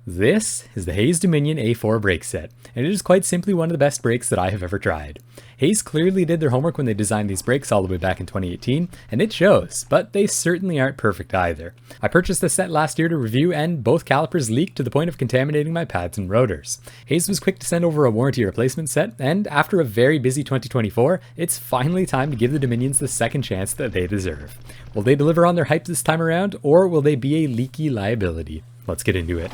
This is the 𝙎𝙬s Dominion A4 brake set, and it is quite simply one of the best brakes that I have ever tried. 𝙎𝙬s clearly did their homework when they designed these brakes all the way back in 2018, and it shows, but they certainly aren't perfect either. I purchased this set last year to review, and both calipers leaked to the point of contaminating my pads and rotors. 𝙎𝙬s was quick to send over a warranty replacement set, and after a very busy 2024, it's finally time to give the Dominions the second chance that they deserve. Will they deliver on their hype this time around, or will they be a leaky liability? Let's get into it.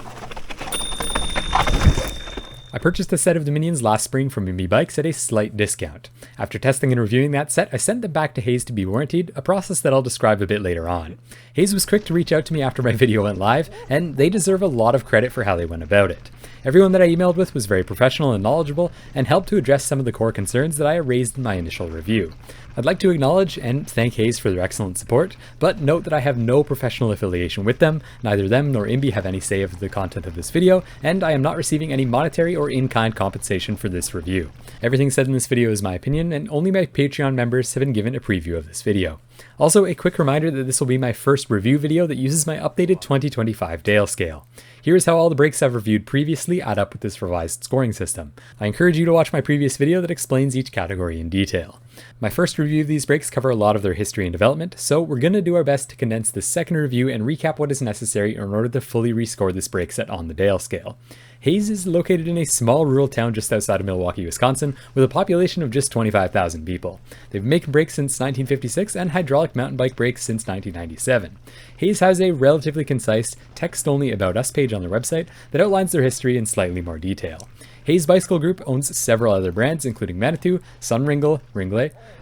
I purchased a set of Dominions last spring from Invisibility at a slight discount. After testing and reviewing that set, I sent them back to 𝙎𝙬s to be warrantied, a process that I'll describe a bit later on. 𝙎𝙬s was quick to reach out to me after my video went live, and they deserve a lot of credit for how they went about it. Everyone that I emailed with was very professional and knowledgeable, and helped to address some of the core concerns that I raised in my initial review. I'd like to acknowledge and thank 𝙎𝙬s for their excellent support, but note that I have no professional affiliation with them, neither them nor Invi have any say of the content of this video, and I am not receiving any monetary or in-kind compensation for this review. Everything said in this video is my opinion, and only my Patreon members have been given a preview of this video. Also, a quick reminder that this will be my first review video that uses my updated 2025 Dale scale. Here's how all the brakes I've reviewed previously add up with this revised scoring system. I encourage you to watch my previous video that explains each category in detail. My first review of these brakes cover a lot of their history and development, so we're going to do our best to condense this second review and recap what is necessary in order to fully rescore this brake set on the Dale scale. 𝙎𝙬s is located in a small rural town just outside of Milwaukee, Wisconsin, with a population of just 25,000 people. They've been making brakes since 1956 and hydraulic mountain bike brakes since 1997. 𝙎𝙬s has a relatively concise, text-only About Us page on their website that outlines their history in slightly more detail. 𝙎𝙬s Bicycle Group owns several other brands, including Manitou, Ringle,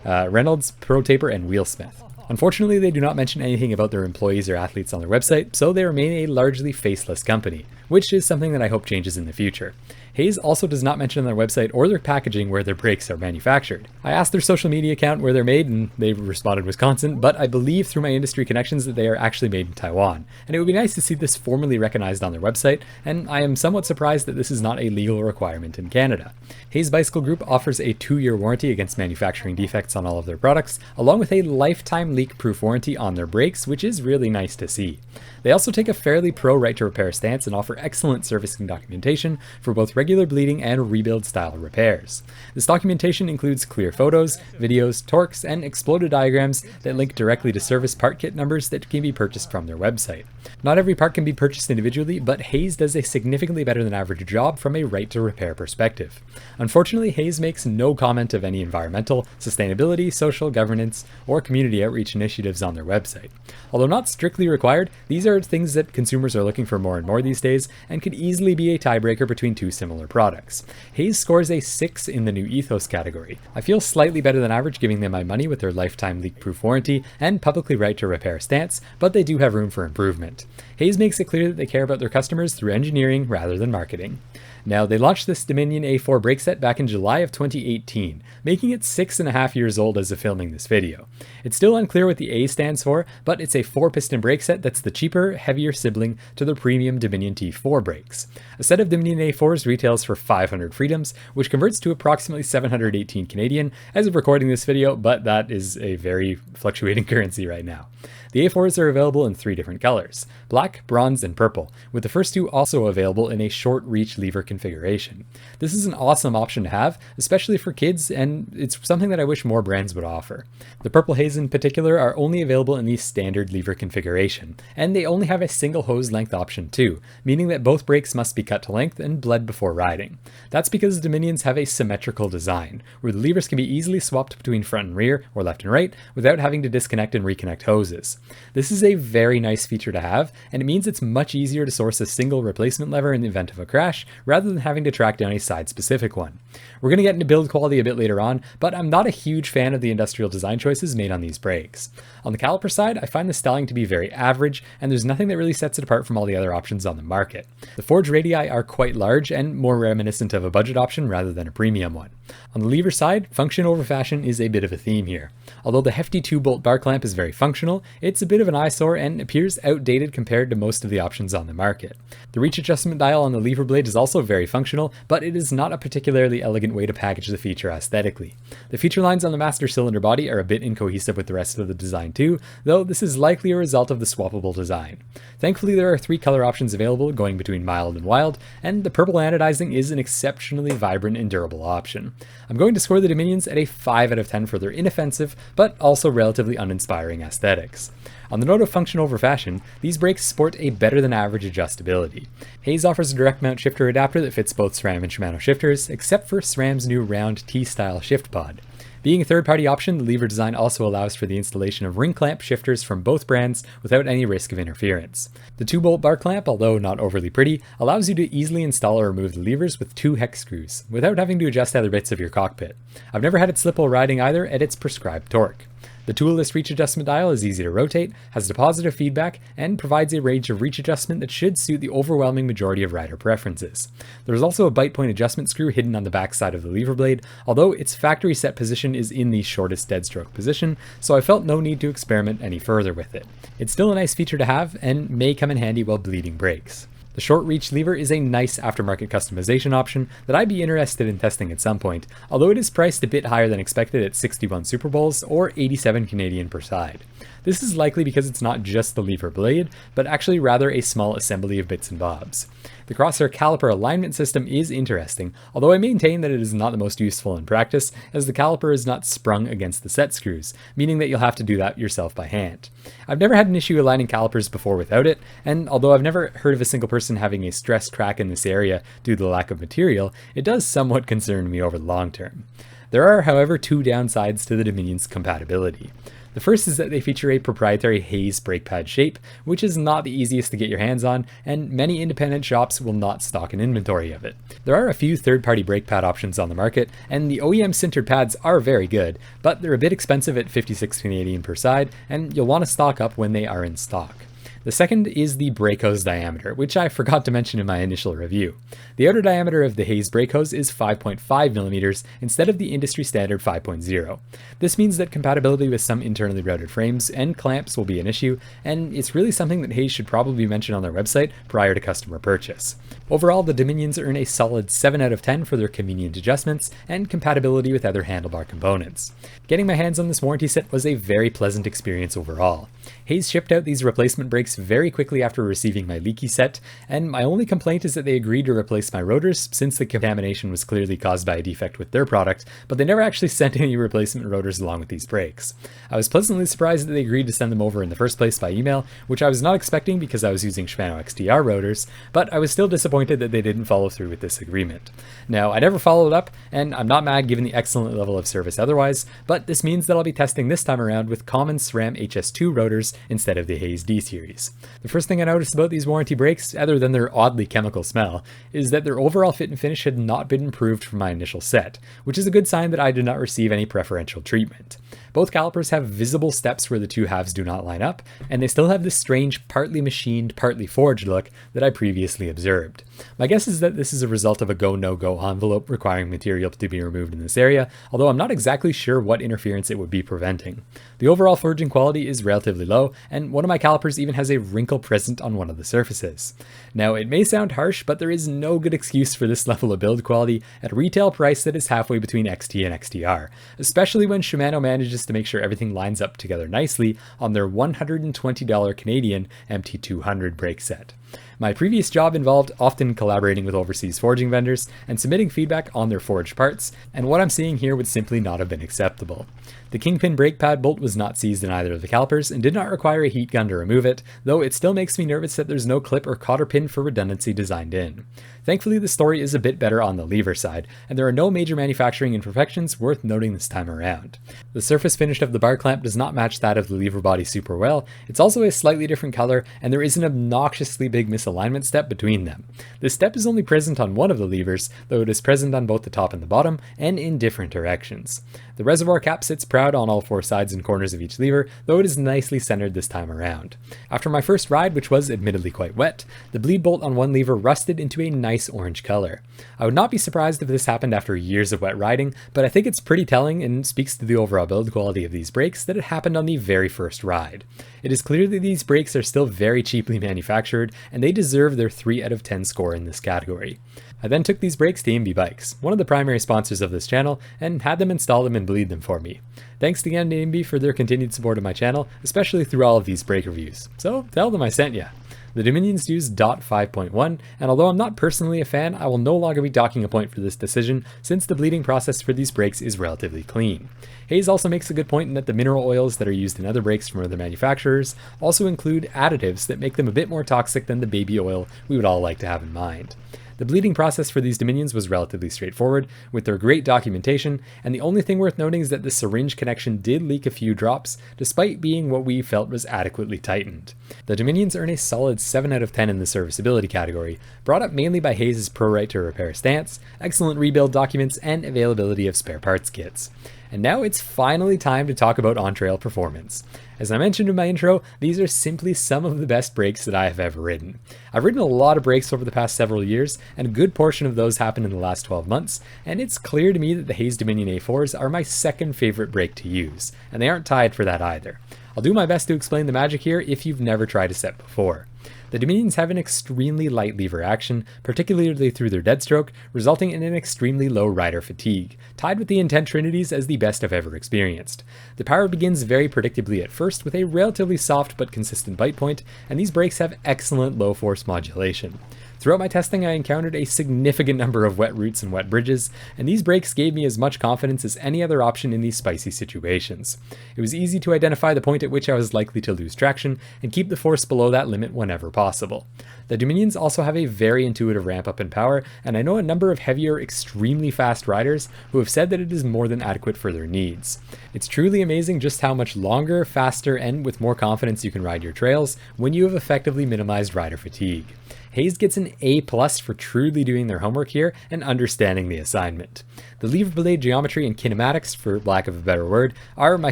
Reynolds, Pro Taper, and Wheelsmith. Unfortunately, they do not mention anything about their employees or athletes on their website, so they remain a largely faceless company, which is something that I hope changes in the future. 𝙎𝙬s also does not mention on their website or their packaging where their brakes are manufactured. I asked their social media account where they're made, and they responded Wisconsin, but I believe through my industry connections that they are actually made in Taiwan, and it would be nice to see this formally recognized on their website, and I am somewhat surprised that this is not a legal requirement in Canada. 𝙎𝙬s Bicycle Group offers a 2-year warranty against manufacturing defects on all of their products, along with a lifetime leak-proof warranty on their brakes, which is really nice to see. They also take a fairly pro right-to-repair stance and offer excellent servicing documentation for both regular bleeding and rebuild-style repairs. This documentation includes clear photos, videos, torques, and exploded diagrams that link directly to service part kit numbers that can be purchased from their website. Not every part can be purchased individually, but 𝙎𝙬s does a significantly better than average job from a right-to-repair perspective. Unfortunately, 𝙎𝙬s makes no comment of any environmental, sustainability, social governance, or community outreach initiatives on their website. Although not strictly required, these are things that consumers are looking for more and more these days, and could easily be a tiebreaker between two similar products. 𝙎𝙬s scores a 6 in the new Ethos category. I feel slightly better than average giving them my money with their lifetime leak-proof warranty and publicly right-to-repair stance, but they do have room for improvement. 𝙎𝙬s makes it clear that they care about their customers through engineering rather than marketing. Now, they launched this Dominion A4 brake set back in July of 2018, making it 6.5 years old as of filming this video. It's still unclear what the A stands for, but it's a 4-piston brake set that's the cheaper, heavier sibling to the premium Dominion T4 brakes. A set of Dominion A4s retails for 500 freedoms, which converts to approximately 718 Canadian as of recording this video, but that is a very fluctuating currency right now. The A4s are available in 3 different colors: black, bronze, and purple, with the first 2 also available in a short reach lever configuration. This is an awesome option to have, especially for kids, and it's something that I wish more brands would offer. The purple 𝙎𝙬s in particular are only available in the standard lever configuration, and they only have a single hose length option too, meaning that both brakes must be cut to length and bled before riding. That's because the Dominions have a symmetrical design, where the levers can be easily swapped between front and rear, or left and right, without having to disconnect and reconnect hoses. This is a very nice feature to have, and it means it's much easier to source a single replacement lever in the event of a crash, rather than having to track down a side-specific one. We're going to get into build quality a bit later on, but I'm not a huge fan of the industrial design choices made on these brakes. On the caliper side, I find the styling to be very average, and there's nothing that really sets it apart from all the other options on the market. The forged radii are quite large and more reminiscent of a budget option rather than a premium one. On the lever side, function over fashion is a bit of a theme here. Although the hefty 2-bolt bar clamp is very functional, it's a bit of an eyesore and appears outdated compared to most of the options on the market. The reach adjustment dial on the lever blade is also very functional, but it is not a particularly elegant way to package the feature aesthetically. The feature lines on the master cylinder body are a bit incohesive with the rest of the design too, though this is likely a result of the swappable design. Thankfully, there are 3 color options available going between mild and wild, and the purple anodizing is an exceptionally vibrant and durable option. I'm going to score the Dominions at a 5 out of 10 for their inoffensive, but also relatively uninspiring aesthetics. On the note of function over fashion, these brakes sport a better than average adjustability. 𝙎𝙊 offers a direct mount shifter adapter that fits both SRAM and Shimano shifters, except for SRAM's new round T-style shift pod. Being a third-party option, the lever design also allows for the installation of ring clamp shifters from both brands without any risk of interference. The 2-bolt bar clamp, although not overly pretty, allows you to easily install or remove the levers with 2 hex screws, without having to adjust other bits of your cockpit. I've never had it slip while riding either at its prescribed torque. The toolless reach adjustment dial is easy to rotate, has positive feedback, and provides a range of reach adjustment that should suit the overwhelming majority of rider preferences. There is also a bite point adjustment screw hidden on the back side of the lever blade, although its factory set position is in the shortest dead stroke position, so I felt no need to experiment any further with it. It's still a nice feature to have, and may come in handy while bleeding brakes. The short reach lever is a nice aftermarket customization option that I'd be interested in testing at some point, although it is priced a bit higher than expected at 61 Super Bowls or 87 Canadian per side. This is likely because it's not just the lever blade, but actually rather a small assembly of bits and bobs. The crosshair caliper alignment system is interesting, although I maintain that it is not the most useful in practice, as the caliper is not sprung against the set screws, meaning that you'll have to do that yourself by hand. I've never had an issue aligning calipers before without it, and although I've never heard of a single person having a stress crack in this area due to the lack of material, it does somewhat concern me over the long term. There are, however, 2 downsides to the Dominion's compatibility. The first is that they feature a proprietary 𝙎𝙊 brake pad shape, which is not the easiest to get your hands on, and many independent shops will not stock an inventory of it. There are a few third-party brake pad options on the market, and the OEM sintered pads are very good, but they're a bit expensive at 56 Canadian per side, and you'll want to stock up when they are in stock. The second is the brake hose diameter, which I forgot to mention in my initial review. The outer diameter of the 𝙎𝙊 brake hose is 5.5mm instead of the industry standard 5.0. This means that compatibility with some internally routed frames and clamps will be an issue, and it's really something that 𝙎𝙊 should probably mention on their website prior to customer purchase. Overall, the Dominions earn a solid 7 out of 10 for their convenient adjustments and compatibility with other handlebar components. Getting my hands on this warranty set was a very pleasant experience overall. 𝙎𝙊 shipped out these replacement brakes very quickly after receiving my leaky set, and my only complaint is that they agreed to replace my rotors since the contamination was clearly caused by a defect with their product, but they never actually sent any replacement rotors along with these brakes. I was pleasantly surprised that they agreed to send them over in the first place by email, which I was not expecting because I was using Shimano XTR rotors, but I was still disappointed that they didn't follow through with this agreement. Now, I never followed up, and I'm not mad given the excellent level of service otherwise, but this means that I'll be testing this time around with common SRAM HS2 rotors instead of the 𝙎𝙊 D series. The first thing I noticed about these warranty brakes, other than their oddly chemical smell, is that their overall fit and finish had not been improved from my initial set, which is a good sign that I did not receive any preferential treatment. Both calipers have visible steps where the two halves do not line up, and they still have this strange partly machined, partly forged look that I previously observed. My guess is that this is a result of a go-no-go envelope requiring material to be removed in this area, although I'm not exactly sure what interference it would be preventing. The overall forging quality is relatively low, and one of my calipers even has a wrinkle present on one of the surfaces. Now, it may sound harsh, but there is no good excuse for this level of build quality at a retail price that is halfway between XT and XTR, especially when Shimano manages to make sure everything lines up together nicely on their $120 Canadian MT200 brake set. My previous job involved often collaborating with overseas forging vendors and submitting feedback on their forged parts, and what I'm seeing here would simply not have been acceptable. The kingpin brake pad bolt was not seized in either of the calipers and did not require a heat gun to remove it, though it still makes me nervous that there's no clip or cotter pin for redundancy designed in. Thankfully, the story is a bit better on the lever side, and there are no major manufacturing imperfections worth noting this time around. The surface finish of the bar clamp does not match that of the lever body super well, it's also a slightly different color, and there is an obnoxiously big big misalignment step between them. This step is only present on one of the levers, though it is present on both the top and the bottom, and in different directions. The reservoir cap sits proud on all 4 sides and corners of each lever, though it is nicely centered this time around. After my first ride, which was admittedly quite wet, the bleed bolt on one lever rusted into a nice orange color. I would not be surprised if this happened after years of wet riding, but I think it's pretty telling and speaks to the overall build quality of these brakes that it happened on the very first ride. It is clear that these brakes are still very cheaply manufactured, and they deserve their 3 out of 10 score in this category. I then took these brakes to INB Bikes, one of the primary sponsors of this channel, and had them install them and bleed them for me. Thanks again to INB for their continued support of my channel, especially through all of these brake reviews. So tell them I sent ya. The Dominions use DOT 5.1, and although I'm not personally a fan, I will no longer be docking a point for this decision, since the bleeding process for these brakes is relatively clean. Hayes also makes a good point in that the mineral oils that are used in other brakes from other manufacturers also include additives that make them a bit more toxic than the baby oil we would all like to have in mind. The bleeding process for these Dominions was relatively straightforward, with their great documentation, and the only thing worth noting is that the syringe connection did leak a few drops, despite being what we felt was adequately tightened. The Dominions earn a solid 7 out of 10 in the serviceability category, brought up mainly by Hayes' pro right to repair stance, excellent rebuild documents, and availability of spare parts kits. And now it's finally time to talk about on-trail performance. As I mentioned in my intro, these are simply some of the best brakes that I have ever ridden. I've ridden a lot of brakes over the past several years, and a good portion of those happened in the last 12 months, and it's clear to me that the Hayes Dominion A4s are my second favorite brake to use, and they aren't tied for that either. I'll do my best to explain the magic here if you've never tried a set before. The Dominions have an extremely light lever action, particularly through their dead stroke, resulting in an extremely low rider fatigue, tied with the Intent Trinities as the best I've ever experienced. The power begins very predictably at first with a relatively soft but consistent bite point, and these brakes have excellent low force modulation. Throughout my testing, I encountered a significant number of wet routes and wet bridges, and these brakes gave me as much confidence as any other option in these spicy situations. It was easy to identify the point at which I was likely to lose traction and keep the force below that limit whenever possible. The Dominions also have a very intuitive ramp up in power, and I know a number of heavier, extremely fast riders who have said that it is more than adequate for their needs. It's truly amazing just how much longer, faster, and with more confidence you can ride your trails when you have effectively minimized rider fatigue. Hayes gets an A+ for truly doing their homework here and understanding the assignment. The lever blade geometry and kinematics, for lack of a better word, are my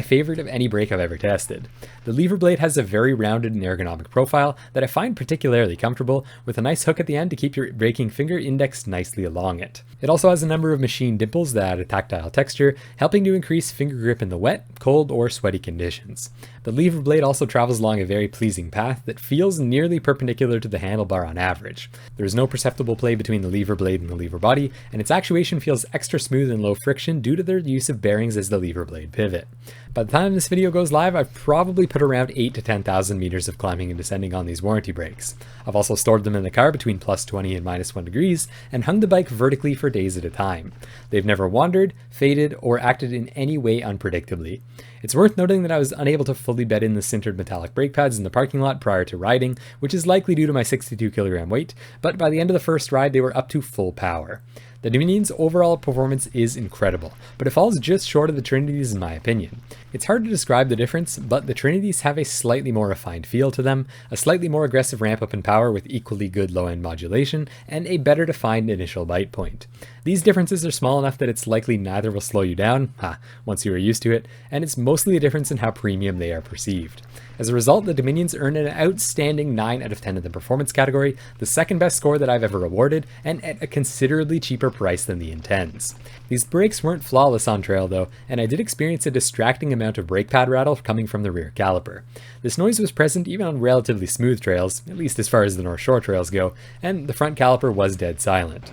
favorite of any brake I've ever tested. The lever blade has a very rounded and ergonomic profile that I find particularly comfortable, with a nice hook at the end to keep your braking finger indexed nicely along it. It also has a number of machine dimples that add a tactile texture, helping to increase finger grip in the wet, cold, or sweaty conditions. The lever blade also travels along a very pleasing path that feels nearly perpendicular to the handlebar on average. There is no perceptible play between the lever blade and the lever body, and its actuation feels extra smooth and low friction due to their use of bearings as the lever blade pivot. By the time this video goes live, I've probably put around 8,000 to 10,000 meters of climbing and descending on these warranty brakes. I've also stored them in the car between +20 and -1 degrees, and hung the bike vertically for days at a time. They've never wandered, faded, or acted in any way unpredictably. It's worth noting that I was unable to fully bed in the sintered metallic brake pads in the parking lot prior to riding, which is likely due to my 62 kilogram weight, but by the end of the first ride they were up to full power. The Dominion's overall performance is incredible, but it falls just short of the Trinities in my opinion. It's hard to describe the difference, but the Trinities have a slightly more refined feel to them, a slightly more aggressive ramp up in power with equally good low-end modulation, and a better defined initial bite point. These differences are small enough that it's likely neither will slow you down, once you are used to it, and it's mostly a difference in how premium they are perceived. As a result, the Dominions earn an outstanding 9 out of 10 in the performance category, the second best score that I've ever awarded, and at a considerably cheaper price than the Intens. These brakes weren't flawless on trail though, and I did experience a distracting amount of brake pad rattle coming from the rear caliper. This noise was present even on relatively smooth trails, at least as far as the North Shore trails go, and the front caliper was dead silent.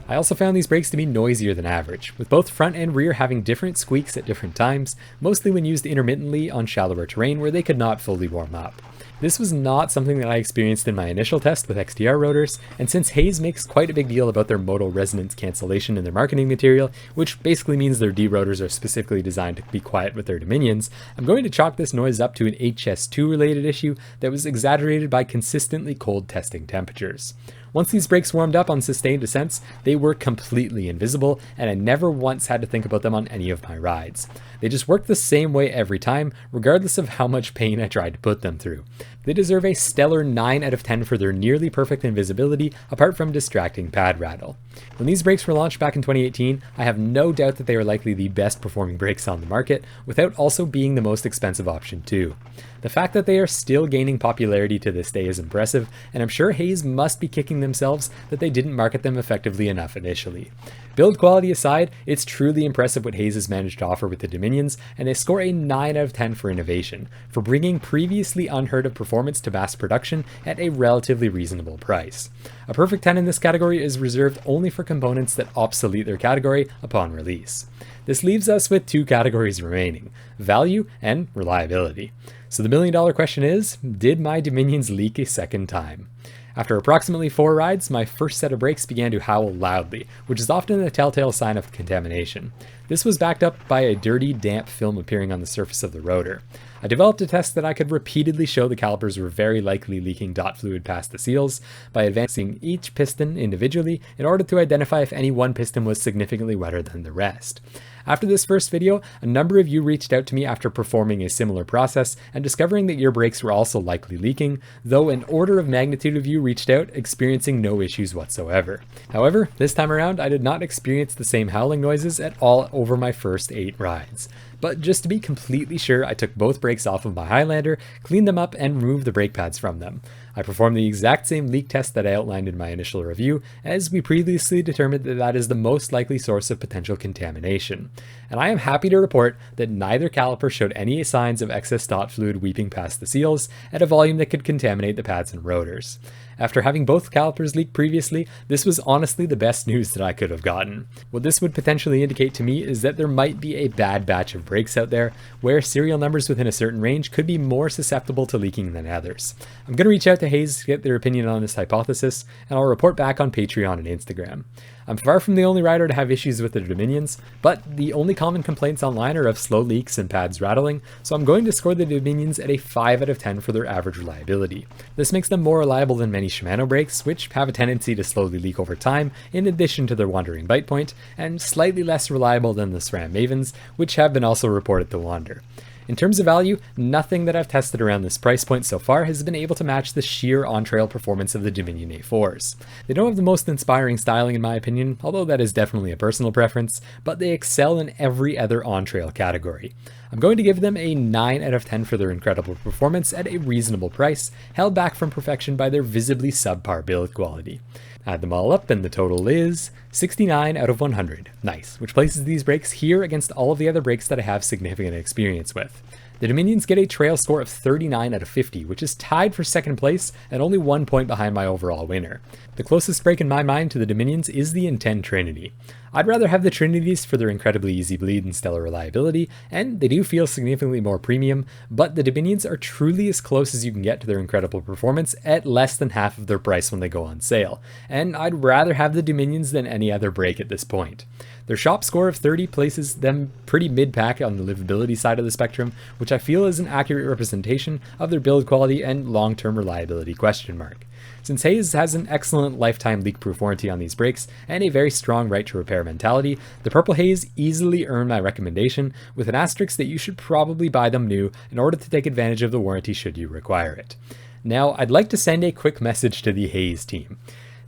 I also found these brakes to be noisier than average, with both front and rear having different squeaks at different times, mostly when used intermittently on shallower terrain where they could not fully warm up. This was not something that I experienced in my initial test with XTR rotors, and since Hayes makes quite a big deal about their modal resonance cancellation in their marketing material, which basically means their D rotors are specifically designed to be quiet with their Dominions, I'm going to chalk this noise up to an HS2 related issue that was exaggerated by consistently cold testing temperatures. Once these brakes warmed up on sustained descents, they were completely invisible, and I never once had to think about them on any of my rides. They just work the same way every time, regardless of how much pain I tried to put them through. They deserve a stellar 9 out of 10 for their nearly perfect invisibility, apart from distracting pad rattle. When these brakes were launched back in 2018, I have no doubt that they are likely the best performing brakes on the market, without also being the most expensive option too. The fact that they are still gaining popularity to this day is impressive, and I'm sure Hayes must be kicking themselves that they didn't market them effectively enough initially. Build quality aside, it's truly impressive what Hayes has managed to offer with the Dominions, and they score a 9 out of 10 for innovation, for bringing previously unheard of performance to mass production at a relatively reasonable price. A perfect 10 in this category is reserved only for components that obsolete their category upon release. This leaves us with 2 categories remaining: value and reliability. So the $1 million question is, did my Dominions leak a second time? After approximately 4 rides, my first set of brakes began to howl loudly, which is often a telltale sign of contamination. This was backed up by a dirty, damp film appearing on the surface of the rotor. I developed a test that I could repeatedly show the calipers were very likely leaking dot fluid past the seals by advancing each piston individually in order to identify if any one piston was significantly wetter than the rest. After this first video, a number of you reached out to me after performing a similar process and discovering that your brakes were also likely leaking, though an order of magnitude of you reached out experiencing no issues whatsoever. However, this time around I did not experience the same howling noises at all over my first 8 rides. But just to be completely sure, I took both brakes off of my Highlander, cleaned them up, and removed the brake pads from them. I performed the exact same leak test that I outlined in my initial review, as we previously determined that that is the most likely source of potential contamination. And I am happy to report that neither caliper showed any signs of excess dot fluid weeping past the seals at a volume that could contaminate the pads and rotors. After having both calipers leak previously, this was honestly the best news that I could have gotten. What this would potentially indicate to me is that there might be a bad batch of brakes out there, where serial numbers within a certain range could be more susceptible to leaking than others. I'm going to reach out to Hayes to get their opinion on this hypothesis, and I'll report back on Patreon and Instagram. I'm far from the only rider to have issues with the Dominions, but the only common complaints online are of slow leaks and pads rattling, so I'm going to score the Dominions at a 5 out of 10 for their average reliability. This makes them more reliable than many Shimano brakes, which have a tendency to slowly leak over time, in addition to their wandering bite point, and slightly less reliable than the SRAM Mavens, which have been also reported to wander. In terms of value, nothing that I've tested around this price point so far has been able to match the sheer on-trail performance of the Dominion A4s. They don't have the most inspiring styling in my opinion, although that is definitely a personal preference, but they excel in every other on-trail category. I'm going to give them a 9 out of 10 for their incredible performance at a reasonable price, held back from perfection by their visibly subpar build quality. Add them all up and the total is 69 out of 100. Nice, which places these brakes here against all of the other brakes that I have significant experience with. The Dominions get a trail score of 39 out of 50, which is tied for second place and only 1 point behind my overall winner. The closest brake in my mind to the Dominions is the Inten Trinity. I'd rather have the Trinities for their incredibly easy bleed and stellar reliability, and they do feel significantly more premium, but the Dominions are truly as close as you can get to their incredible performance at less than half of their price when they go on sale, and I'd rather have the Dominions than any other brake at this point. Their shop score of 30 places them pretty mid-pack on the livability side of the spectrum, which I feel is an accurate representation of their build quality and long-term reliability question mark. Since Hayes has an excellent lifetime leak-proof warranty on these brakes and a very strong right-to-repair mentality, the Purple Haze easily earned my recommendation, with an asterisk that you should probably buy them new in order to take advantage of the warranty should you require it. Now, I'd like to send a quick message to the Hayes team.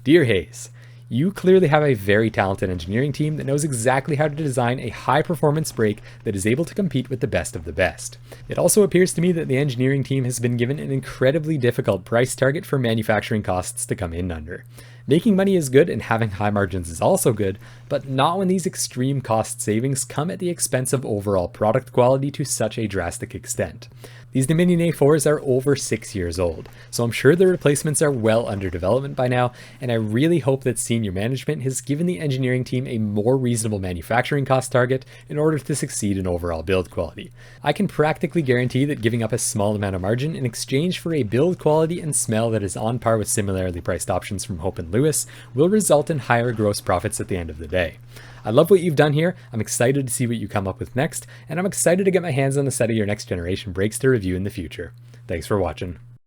Dear Hayes, you clearly have a very talented engineering team that knows exactly how to design a high-performance brake that is able to compete with the best of the best. It also appears to me that the engineering team has been given an incredibly difficult price target for manufacturing costs to come in under. Making money is good and having high margins is also good, but not when these extreme cost savings come at the expense of overall product quality to such a drastic extent. These Dominion A4s are over 6 years old, so I'm sure the replacements are well under development by now, and I really hope that senior management has given the engineering team a more reasonable manufacturing cost target in order to succeed in overall build quality. I can practically guarantee that giving up a small amount of margin in exchange for a build quality and smell that is on par with similarly priced options from Hope and Lewis will result in higher gross profits at the end of the day. I love what you've done here, I'm excited to see what you come up with next, and I'm excited to get my hands on a set of your next generation brakes to review in the future. Thanks for watching.